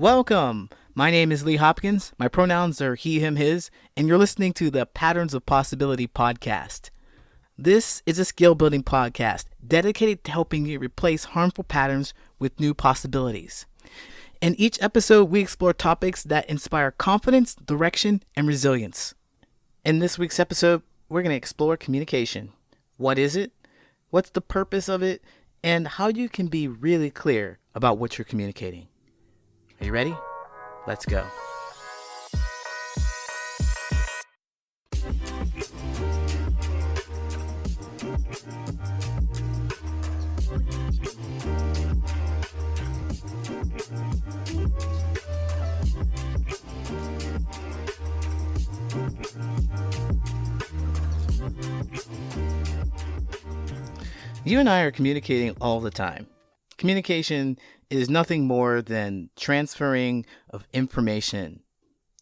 Welcome! My name is Lee Hopkins. My pronouns are he, him, his, and you're listening to the Patterns of Possibility podcast. This is a skill building podcast dedicated to helping you replace harmful patterns with new possibilities. In each episode, we explore topics that inspire confidence, direction, and resilience. In this week's episode, we're going to explore communication. What is it? What's the purpose of it? And how you can be really clear about what you're communicating. Are you ready? Let's go. You and I are communicating all the time. Communication is nothing more than transferring of information.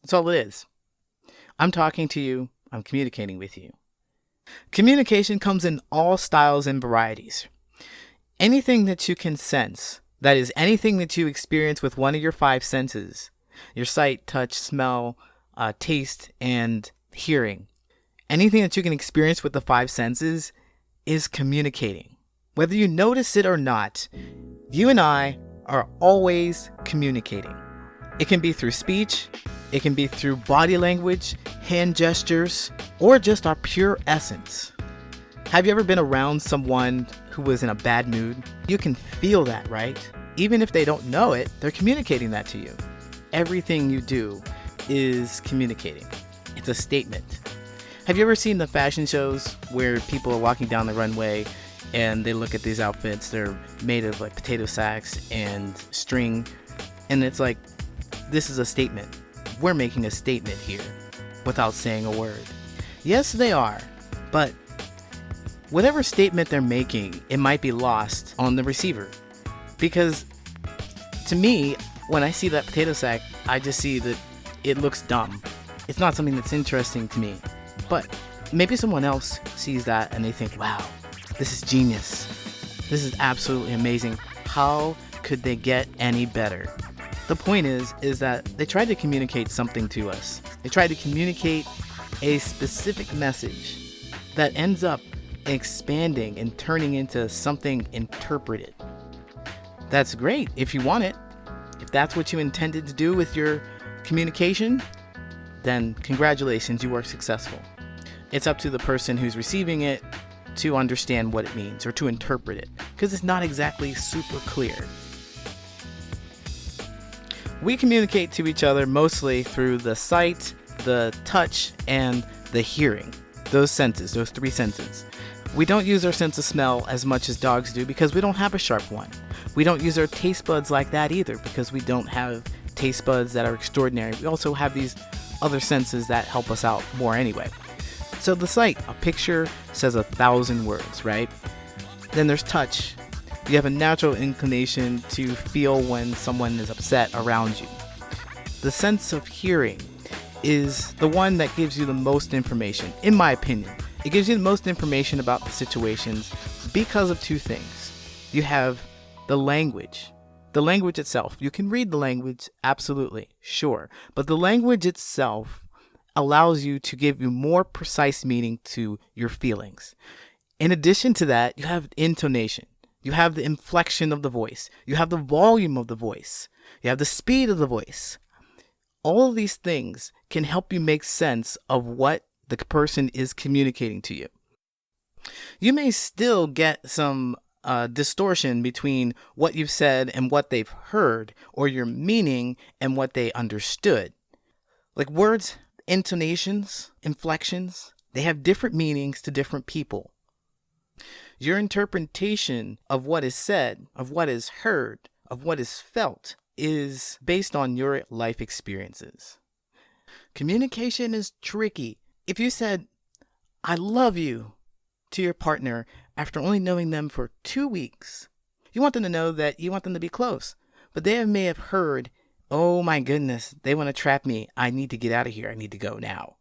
That's all it is. I'm talking to you. I'm communicating with you. Communication comes in all styles and varieties. Anything that you can sense, that is anything that you experience with one of your five senses, your sight, touch, smell, taste, and hearing. Anything that you can experience with the five senses is communicating. Whether you notice it or not, you and I are always communicating. It can be through speech, it can be through body language, hand gestures, or just our pure essence. Have you ever been around someone who was in a bad mood? You can feel that, right? Even if they don't know it, they're communicating that to you. Everything you do is communicating. It's a statement. Have you ever seen the fashion shows where people are walking down the runway and they look at these outfits? They're made of like potato sacks and string, and it's like, this is a statement. We're making a statement here without saying a word. Yes, they are, but whatever statement they're making, it might be lost on the receiver. Because to me, when I see that potato sack, I just see that it looks dumb. It's not something that's interesting to me. But maybe someone else sees that and they think, wow, this is genius. This is absolutely amazing. How could they get any better? The point is that they tried to communicate something to us. They tried to communicate a specific message that ends up expanding and turning into something interpreted. That's great if you want it. If that's what you intended to do with your communication, then congratulations, you were successful. It's up to the person who's receiving it to understand what it means or to interpret it, because it's not exactly super clear. We communicate to each other mostly through the sight, the touch, and the hearing. Those senses, those three senses. We don't use our sense of smell as much as dogs do because we don't have a sharp one. We don't use our taste buds like that either because we don't have taste buds that are extraordinary. We also have these other senses that help us out more anyway. So the sight, a picture says 1,000 words, right? Then there's touch. You have a natural inclination to feel when someone is upset around you. The sense of hearing is the one that gives you the most information, in my opinion. It gives you the most information about the situations because of two things. You have the language. The language itself. You can read the language, absolutely, sure. But the language itself allows you to give you more precise meaning to your feelings. In addition to that, you have intonation. You have the inflection of the voice. You have the volume of the voice. You have the speed of the voice. All of these things can help you make sense of what the person is communicating to you. You may still get some distortion between what you've said and what they've heard, or your meaning and what they understood. Like words, intonations, inflections, they have different meanings to different people. Your interpretation of what is said, of what is heard, of what is felt is based on your life experiences. Communication is tricky. If you said, "I love you," to your partner after only knowing them for 2 weeks, you want them to know that you want them to be close. But they may have heard, "Oh my goodness, they want to trap me. I need to get out of here. I need to go now."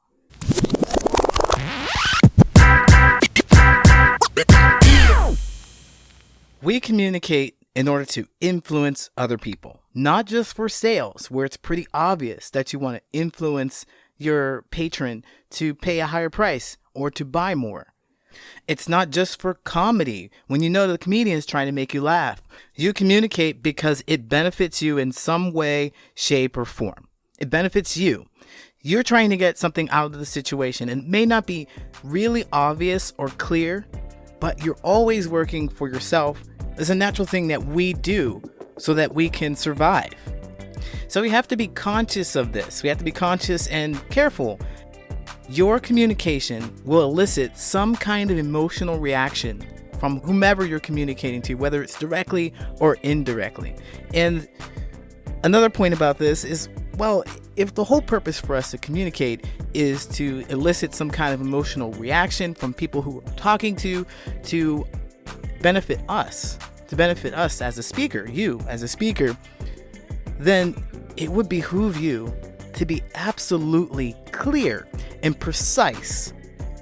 We communicate in order to influence other people, not just for sales, where it's pretty obvious that you want to influence your patron to pay a higher price or to buy more. It's not just for comedy, when you know the comedian is trying to make you laugh. You communicate because it benefits you in some way, shape, or form. It benefits you. You're trying to get something out of the situation, and it may not be really obvious or clear, but you're always working for yourself. It's a natural thing that we do so that we can survive. So we have to be conscious of this. We have to be conscious and careful. Your communication will elicit some kind of emotional reaction from whomever you're communicating to, whether it's directly or indirectly. And another point about this is, well, if the whole purpose for us to communicate is to elicit some kind of emotional reaction from people who we're talking to benefit us as a speaker, you as a speaker, then it would behoove you to be absolutely clear and precise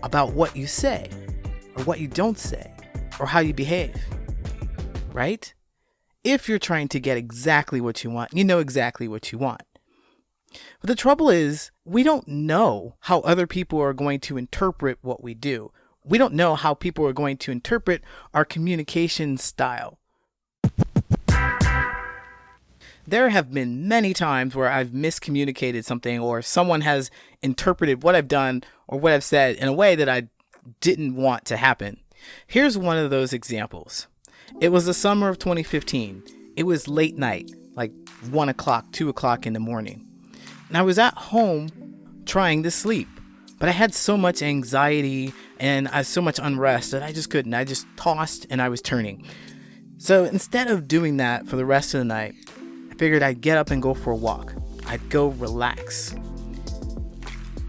about what you say or what you don't say or how you behave, right? If you're trying to get exactly what you want, you know exactly what you want. But the trouble is, we don't know how other people are going to interpret what we do. We don't know how people are going to interpret our communication style. There have been many times where I've miscommunicated something, or someone has interpreted what I've done or what I've said in a way that I didn't want to happen. Here's one of those examples. It was the summer of 2015. It was late night, like 1 o'clock, 2 o'clock in the morning. And I was at home trying to sleep, but I had so much anxiety and so much unrest that I just couldn't. I just tossed and I was turning. So instead of doing that for the rest of the night, I figured I'd get up and go for a walk. I'd go relax.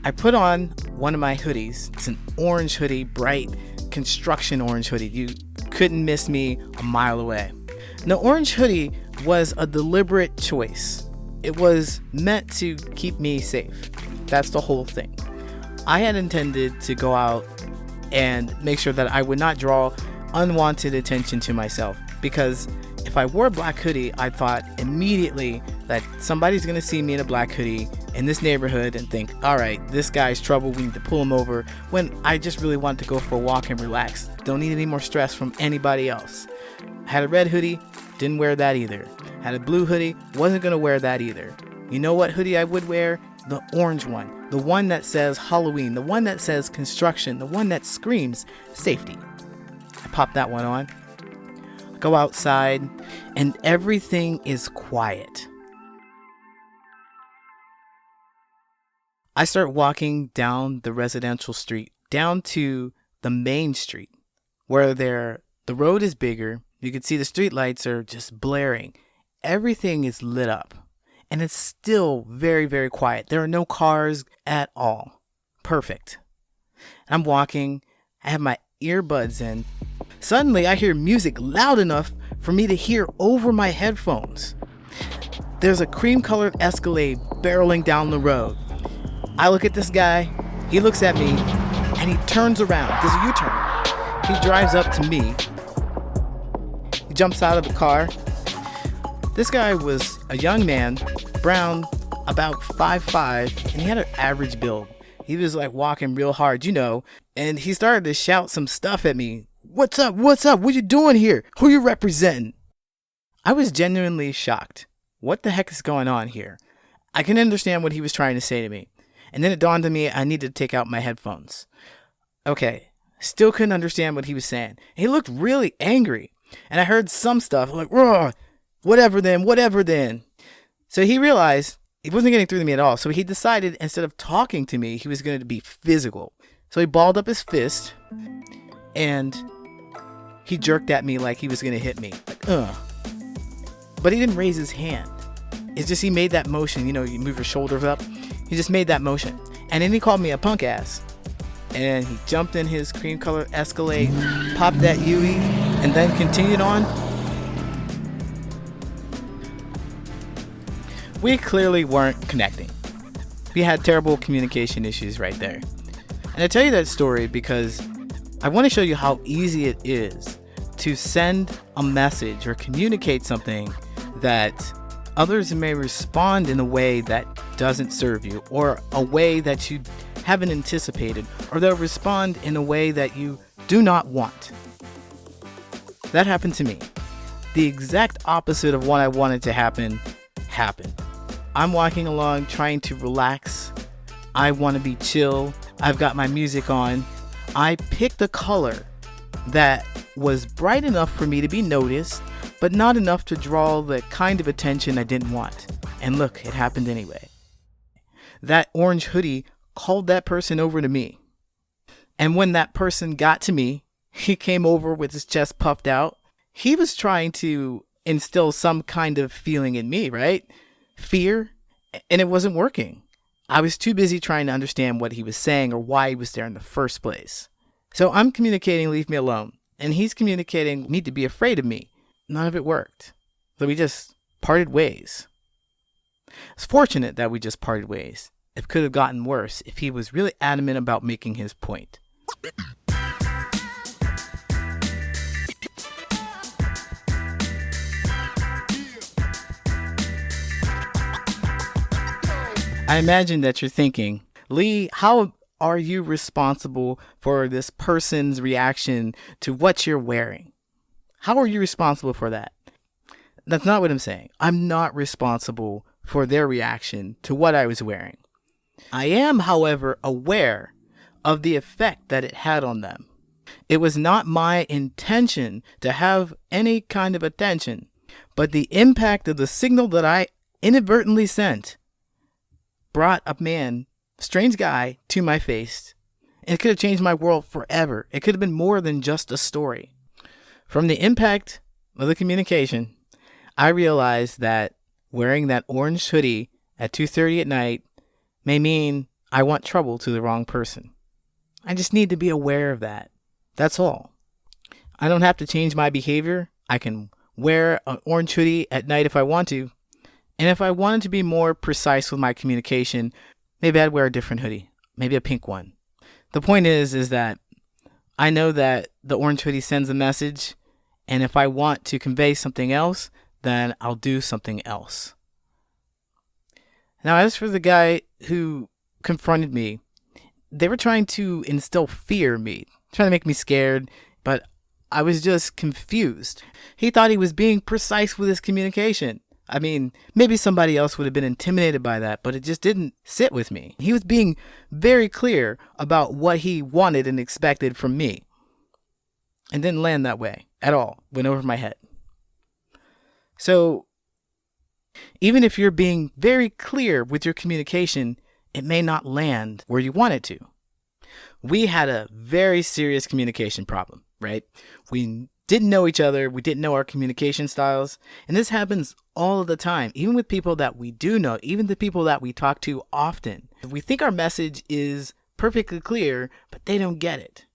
I put on one of my hoodies. It's an orange hoodie, bright construction orange hoodie. You couldn't miss me a mile away. The orange hoodie was a deliberate choice. It was meant to keep me safe. That's the whole thing. I had intended to go out and make sure that I would not draw unwanted attention to myself, because if I wore a black hoodie, I thought immediately that somebody's going to see me in a black hoodie in this neighborhood and think, all right, this guy's trouble, we need to pull him over, when I just really wanted to go for a walk and relax. Don't need any more stress from anybody else. I had a red hoodie, didn't wear that either. Had a blue hoodie, wasn't going to wear that either. You know what hoodie I would wear? The orange one. The one that says Halloween. The one that says construction. The one that screams safety. I pop that one on. I go outside and everything is quiet. I start walking down the residential street, down to the main street, where the road is bigger. You can see the street lights are just blaring. Everything is lit up, and it's still very, very quiet. There are no cars at all. Perfect. I'm walking. I have my earbuds in. Suddenly, I hear music loud enough for me to hear over my headphones. There's a cream-colored Escalade barreling down the road. I look at this guy. He looks at me, and he turns around. Does a U-turn. He drives up to me. He jumps out of the car. This guy was a young man, brown, about 5'5", and he had an average build. He was like walking real hard, and he started to shout some stuff at me. What's up? What's up? What you doing here? Who you representing? I was genuinely shocked. What the heck is going on here? I can understand what he was trying to say to me. And then it dawned on me I needed to take out my headphones. Okay, still couldn't understand what he was saying. He looked really angry. And I heard some stuff like, "Raw, whatever then. So he realized he wasn't getting through to me at all. So he decided instead of talking to me, he was going to be physical. So he balled up his fist and he jerked at me like he was going to hit me. Like, But he didn't raise his hand. It's just he made that motion. You move your shoulders up. He just made that motion. And then he called me a punk ass. And he jumped in his cream-colored Escalade, popped that Yui, and then continued on. We clearly weren't connecting. We had terrible communication issues right there. And I tell you that story because I want to show you how easy it is to send a message or communicate something that Others may respond in a way that doesn't serve you, or a way that you haven't anticipated, or they'll respond in a way that you do not want. That happened to me. The exact opposite of what I wanted to happen happened. I'm walking along trying to relax. I want to be chill. I've got my music on. I picked a color that was bright enough for me to be noticed, but not enough to draw the kind of attention I didn't want. And look, it happened anyway. That orange hoodie called that person over to me. And when that person got to me, he came over with his chest puffed out. He was trying to instill some kind of feeling in me, right? Fear. And it wasn't working. I was too busy trying to understand what he was saying or why he was there in the first place. So I'm communicating, leave me alone. And he's communicating, need to be afraid of me. None of it worked. So we just parted ways. It's fortunate that we just parted ways. It could have gotten worse if he was really adamant about making his point. I imagine that you're thinking, Lee, how are you responsible for this person's reaction to what you're wearing? How are you responsible for that? That's not what I'm saying. I'm not responsible for their reaction to what I was wearing. I am, however, aware of the effect that it had on them. It was not my intention to have any kind of attention, but the impact of the signal that I inadvertently sent brought a man, strange guy, to my face. And it could have changed my world forever. It could have been more than just a story. From the impact of the communication, I realized that wearing that orange hoodie at 2:30 at night may mean I want trouble to the wrong person. I just need to be aware of that. That's all. I don't have to change my behavior. I can wear an orange hoodie at night if I want to. And if I wanted to be more precise with my communication, maybe I'd wear a different hoodie, maybe a pink one. The point is that I know that the orange hoodie sends a message, and if I want to convey something else, then I'll do something else. Now, as for the guy who confronted me, they were trying to instill fear in me, trying to make me scared, but I was just confused. He thought he was being precise with his communication. I mean, maybe somebody else would have been intimidated by that, but it just didn't sit with me. He was being very clear about what he wanted and expected from me. And didn't land that way at all. Went over my head. So, even if you're being very clear with your communication, it may not land where you want it to. We had a very serious communication problem, right? We didn't know each other. We didn't know our communication styles. And this happens all of the time, even with people that we do know, even the people that we talk to often. We think our message is perfectly clear, but they don't get it.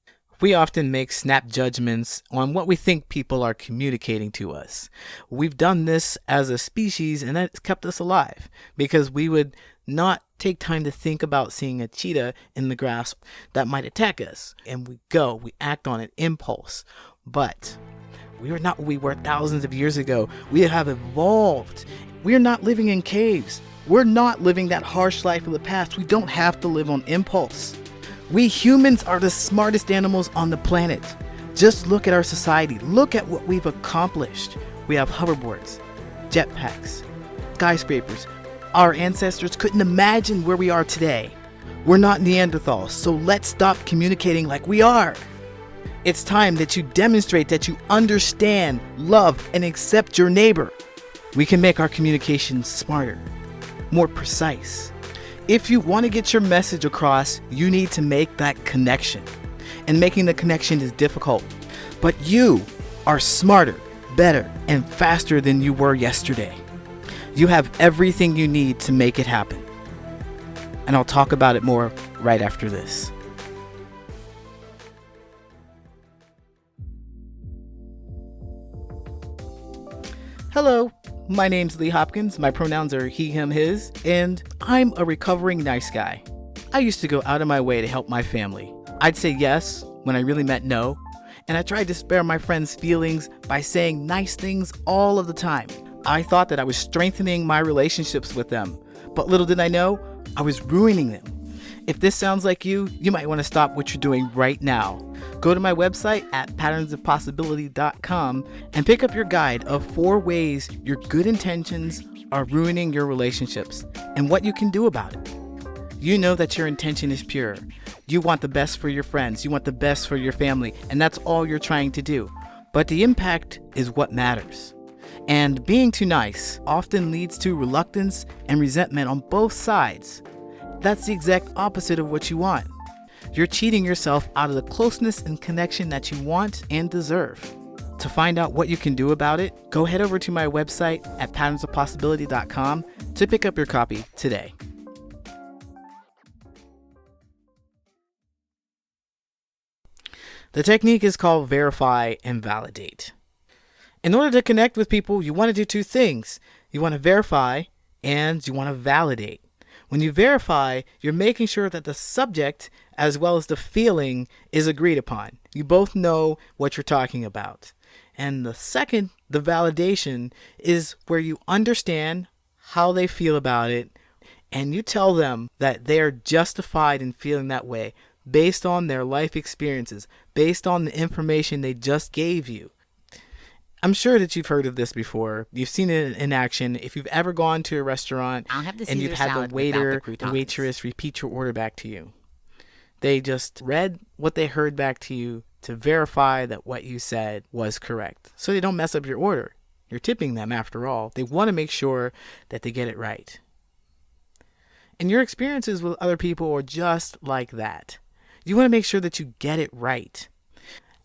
We often make snap judgments on what we think people are communicating to us. We've done this as a species, and that's kept us alive because we would not take time to think about seeing a cheetah in the grass that might attack us. And we act on an impulse. But we are not what we were thousands of years ago. We have evolved. We are not living in caves. We're not living that harsh life of the past. We don't have to live on impulse. We humans are the smartest animals on the planet. Just look at our society. Look at what we've accomplished. We have hoverboards, jetpacks, skyscrapers. Our ancestors couldn't imagine where we are today. We're not Neanderthals, so let's stop communicating like we are. It's time that you demonstrate that you understand, love, and accept your neighbor. We can make our communication smarter, more precise. If you want to get your message across, you need to make that connection. And making the connection is difficult. But you are smarter, better, and faster than you were yesterday. You have everything you need to make it happen. And I'll talk about it more right after this. Hello, my name's Lee Hopkins. My pronouns are he, him, his, and I'm a recovering nice guy. I used to go out of my way to help my family. I'd say yes when I really meant no, and I tried to spare my friends' feelings by saying nice things all of the time. I thought that I was strengthening my relationships with them, but little did I know, I was ruining them. If this sounds like you might want to stop what you're doing right now. Go to my website at patternsofpossibility.com and pick up your guide of 4 ways your good intentions are ruining your relationships and what you can do about it. You know that your intention is pure. You want the best for your friends. You want the best for your family, and that's all you're trying to do. But the impact is what matters. And being too nice often leads to reluctance and resentment on both sides. That's the exact opposite of what you want. You're cheating yourself out of the closeness and connection that you want and deserve. To find out what you can do about it, go head over to my website at patternsofpossibility.com to pick up your copy today. The technique is called verify and validate. In order to connect with people, you want to do 2 things. You want to verify and you want to validate. When you verify, you're making sure that the subject as well as the feeling is agreed upon. You both know what you're talking about. And the second, the validation, is where you understand how they feel about it and you tell them that they are justified in feeling that way based on their life experiences, based on the information they just gave you. I'm sure that you've heard of this before. You've seen it in action. If you've ever gone to a restaurant and you've had the waiter, the waitress repeat your order back to you. They just read what they heard back to you to verify that what you said was correct. So they don't mess up your order. You're tipping them after all. They want to make sure that they get it right. And your experiences with other people are just like that. You want to make sure that you get it right.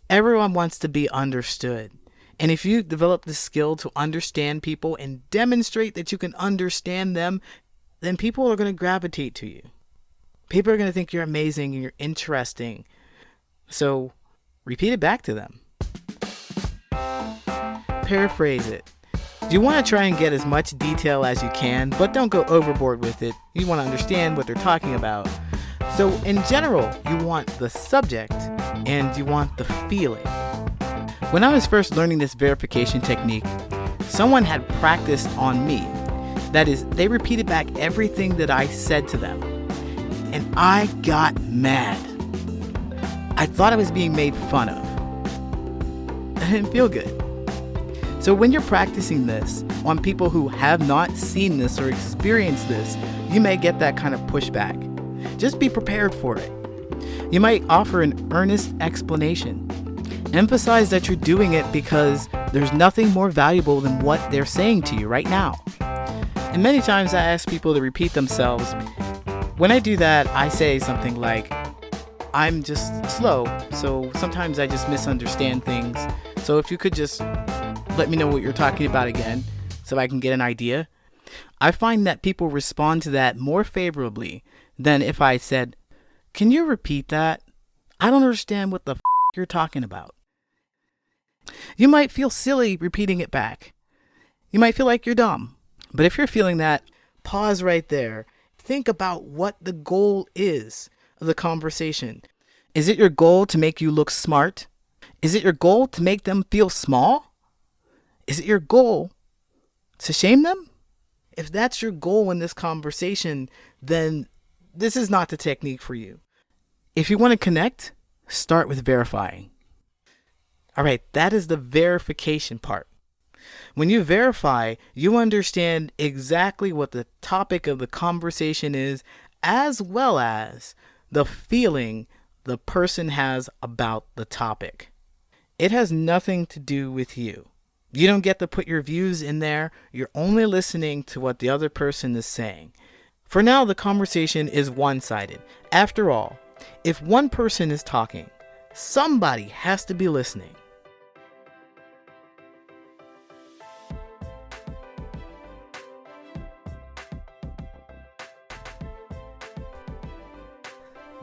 Everyone wants to be understood. And if you develop the skill to understand people and demonstrate that you can understand them, then people are going to gravitate to you. People are going to think you're amazing and you're interesting. So repeat it back to them. Paraphrase it. You want to try and get as much detail as you can, but don't go overboard with it. You want to understand what they're talking about. So in general, you want the subject and you want the feeling. When I was first learning this verification technique, someone had practiced on me. That is, they repeated back everything that I said to them. And I got mad. I thought I was being made fun of. I didn't feel good. So when you're practicing this on people who have not seen this or experienced this, you may get that kind of pushback. Just be prepared for it. You might offer an earnest explanation. Emphasize that you're doing it because there's nothing more valuable than what they're saying to you right now. And many times I ask people to repeat themselves. When I do that, I say something like, I'm just slow, so sometimes I just misunderstand things. So if you could just let me know what you're talking about again so I can get an idea. I find that people respond to that more favorably than if I said, can you repeat that? I don't understand what the you're talking about. You might feel silly repeating it back. You might feel like you're dumb. But if you're feeling that, pause right there. Think about what the goal is of the conversation. Is it your goal to make you look smart? Is it your goal to make them feel small? Is it your goal to shame them? If that's your goal in this conversation, then this is not the technique for you. If you want to connect, start with verifying. All right, that is the verification part. When you verify, you understand exactly what the topic of the conversation is, as well as the feeling the person has about the topic. It has nothing to do with you. You don't get to put your views in there. You're only listening to what the other person is saying. For now, the conversation is one-sided. After all, if one person is talking, somebody has to be listening.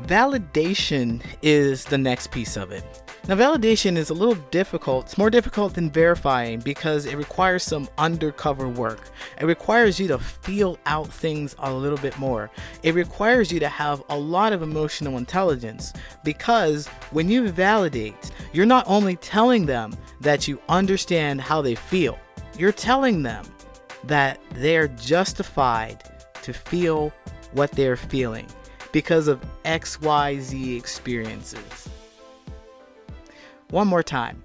Validation is the next piece of it. Now, validation is a little difficult. It's more difficult than verifying because it requires some undercover work. It requires you to feel out things a little bit more. It requires you to have a lot of emotional intelligence because when you validate, you're not only telling them that you understand how they feel, you're telling them that they're justified to feel what they're feeling because of XYZ experiences. One more time.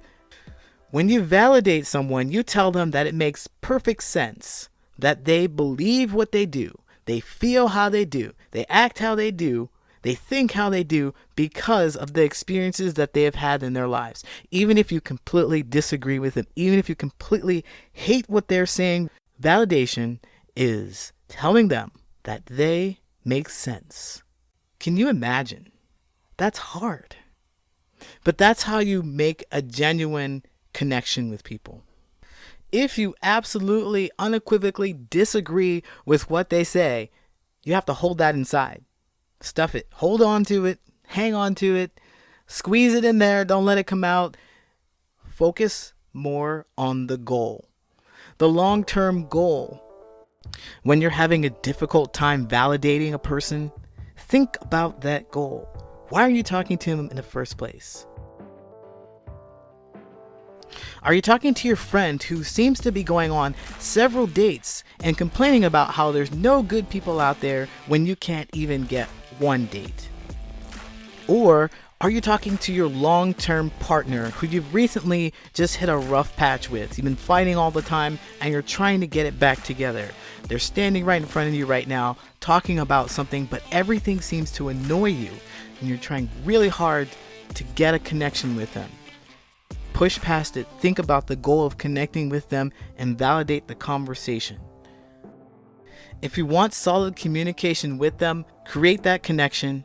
When you validate someone, you tell them that it makes perfect sense, that they believe what they do, they feel how they do, they act how they do, they think how they do because of the experiences that they have had in their lives. Even if you completely disagree with them, even if you completely hate what they're saying, validation is telling them that they make sense. Can you imagine? That's hard. But that's how you make a genuine connection with people. If you absolutely, unequivocally disagree with what they say, you have to hold that inside. Stuff it. Hold on to it. Hang on to it. Squeeze it in there. Don't let it come out. Focus more on the goal. The long-term goal. When you're having a difficult time validating a person, think about that goal. Why are you talking to them in the first place? Are you talking to your friend who seems to be going on several dates and complaining about how there's no good people out there when you can't even get one date? Or are you talking to your long-term partner who you've recently just hit a rough patch with? You've been fighting all the time and you're trying to get it back together. They're standing right in front of you right now talking about something, but everything seems to annoy you and you're trying really hard to get a connection with them. Push past it, think about the goal of connecting with them, and validate the conversation. If you want solid communication with them, create that connection.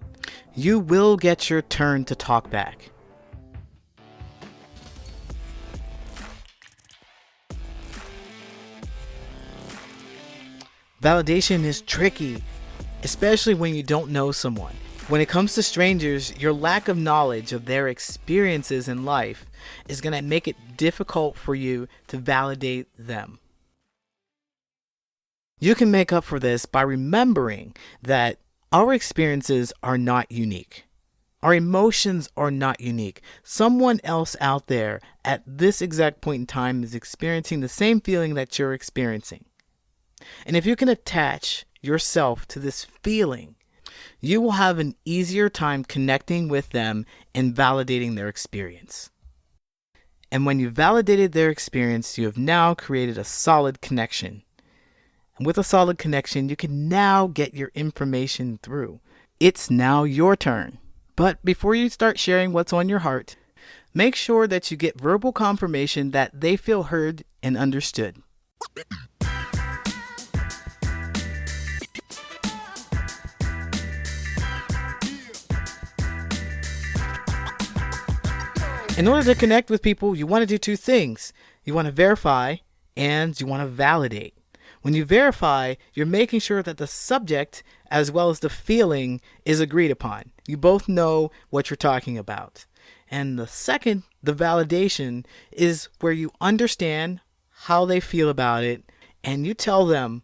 You will get your turn to talk back. Validation is tricky, especially when you don't know someone. When it comes to strangers, your lack of knowledge of their experiences in life is going to make it difficult for you to validate them. You can make up for this by remembering that our experiences are not unique. Our emotions are not unique. Someone else out there at this exact point in time is experiencing the same feeling that you're experiencing. And if you can attach yourself to this feeling, you will have an easier time connecting with them and validating their experience. And when you validated their experience, you have now created a solid connection. And with a solid connection, you can now get your information through. It's now your turn. But before you start sharing what's on your heart, make sure that you get verbal confirmation that they feel heard and understood. In order to connect with people, you want to do two things. You want to verify and you want to validate. When you verify, you're making sure that the subject as well as the feeling is agreed upon. You both know what you're talking about. And the second, the validation, is where you understand how they feel about it and you tell them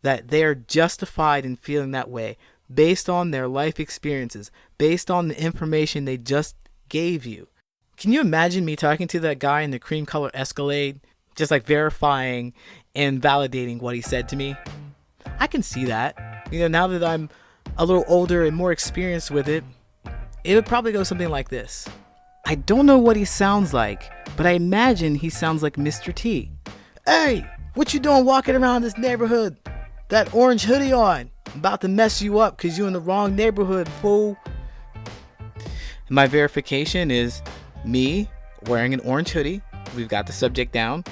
that they are justified in feeling that way based on their life experiences, based on the information they just gave you. Can you imagine me talking to that guy in the cream color Escalade, just like verifying and validating what he said to me? I can see that. Now that I'm a little older and more experienced with it, it would probably go something like this. I don't know what he sounds like, but I imagine he sounds like Mr. T. Hey, what you doing walking around this neighborhood? That orange hoodie on. I'm about to mess you up because you're in the wrong neighborhood, fool. My verification is me wearing an orange hoodie. We've got the subject down.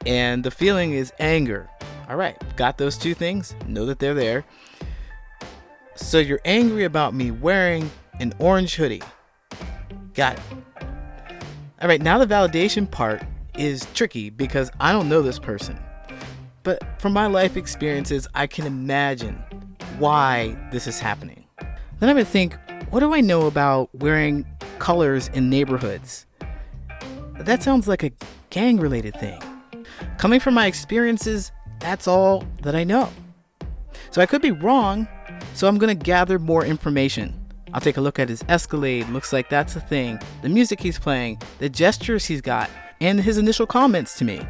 And the feeling is anger. All right, got those two things. Know that they're there. So you're angry about me wearing an orange hoodie. Got it. All right, now the validation part is tricky because I don't know this person. But from my life experiences, I can imagine why this is happening. Then I would think, what do I know about wearing colors in neighborhoods? That sounds like a gang-related thing. Coming from my experiences, that's all that I know. So I could be wrong, so I'm going to gather more information. I'll take a look at his Escalade. Looks like that's a thing. The music he's playing, the gestures he's got, and his initial comments to me.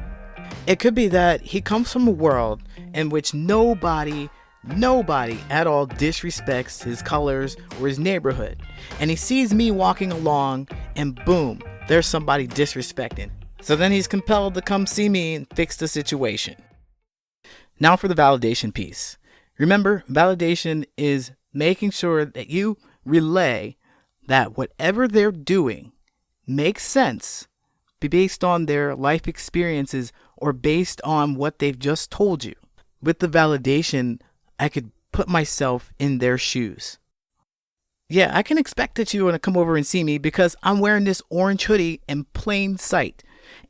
It could be that he comes from a world in which nobody at all disrespects his colors or his neighborhood. And he sees me walking along and boom, there's somebody disrespecting. So then he's compelled to come see me and fix the situation. Now for the validation piece. Remember, validation is making sure that you relay that whatever they're doing makes sense based on their life experiences or based on what they've just told you. With the validation, I could put myself in their shoes. Yeah, I can expect that you want to come over and see me because I'm wearing this orange hoodie in plain sight.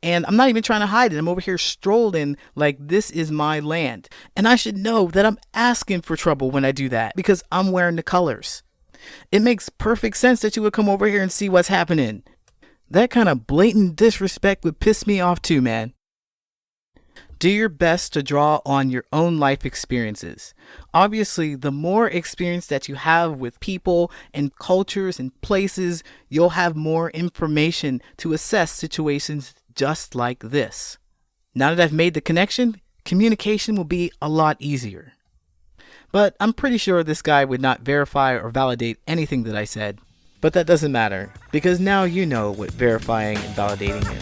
And I'm not even trying to hide it. I'm over here strolling like this is my land. And I should know that I'm asking for trouble when I do that because I'm wearing the colors. It makes perfect sense that you would come over here and see what's happening. That kind of blatant disrespect would piss me off too, man. Do your best to draw on your own life experiences. Obviously, the more experience that you have with people and cultures and places, you'll have more information to assess situations just like this. Now that I've made the connection, communication will be a lot easier. But I'm pretty sure this guy would not verify or validate anything that I said. But that doesn't matter, because now you know what verifying and validating is.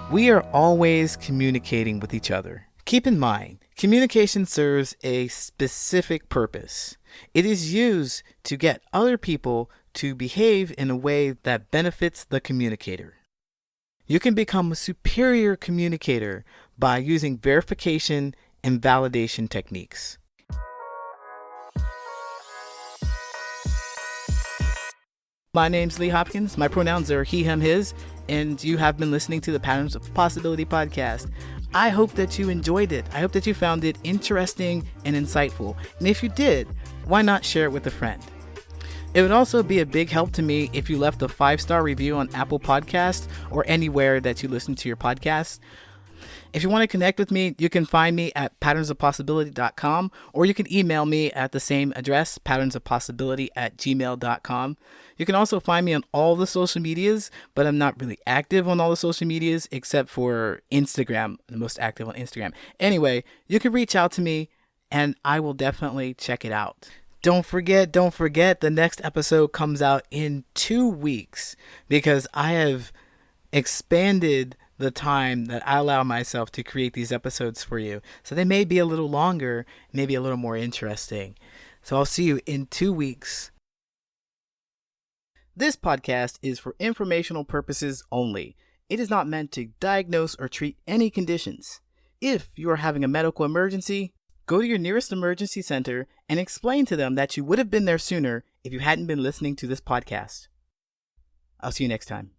We are always communicating with each other. Keep in mind, communication serves a specific purpose. It is used to get other people to behave in a way that benefits the communicator. You can become a superior communicator by using verification and validation techniques. My name's Lee Hopkins. My pronouns are he, him, his, and you have been listening to the Patterns of Possibility podcast. I hope that you enjoyed it. I hope that you found it interesting and insightful. And if you did, why not share it with a friend? It would also be a big help to me if you left a 5-star review on Apple Podcasts or anywhere that you listen to your podcasts. If you want to connect with me, you can find me at patternsofpossibility.com, or you can email me at the same address, patternsofpossibility@gmail.com. You can also find me on all the social medias, but I'm not really active on all the social medias except for Instagram. I'm the most active on Instagram. Anyway, you can reach out to me and I will definitely check it out. Don't forget, the next episode comes out in 2 weeks because I have expanded the time that I allow myself to create these episodes for you. So they may be a little longer, maybe a little more interesting. So I'll see you in 2 weeks. This podcast is for informational purposes only. It is not meant to diagnose or treat any conditions. If you are having a medical emergency, go to your nearest emergency center and explain to them that you would have been there sooner if you hadn't been listening to this podcast. I'll see you next time.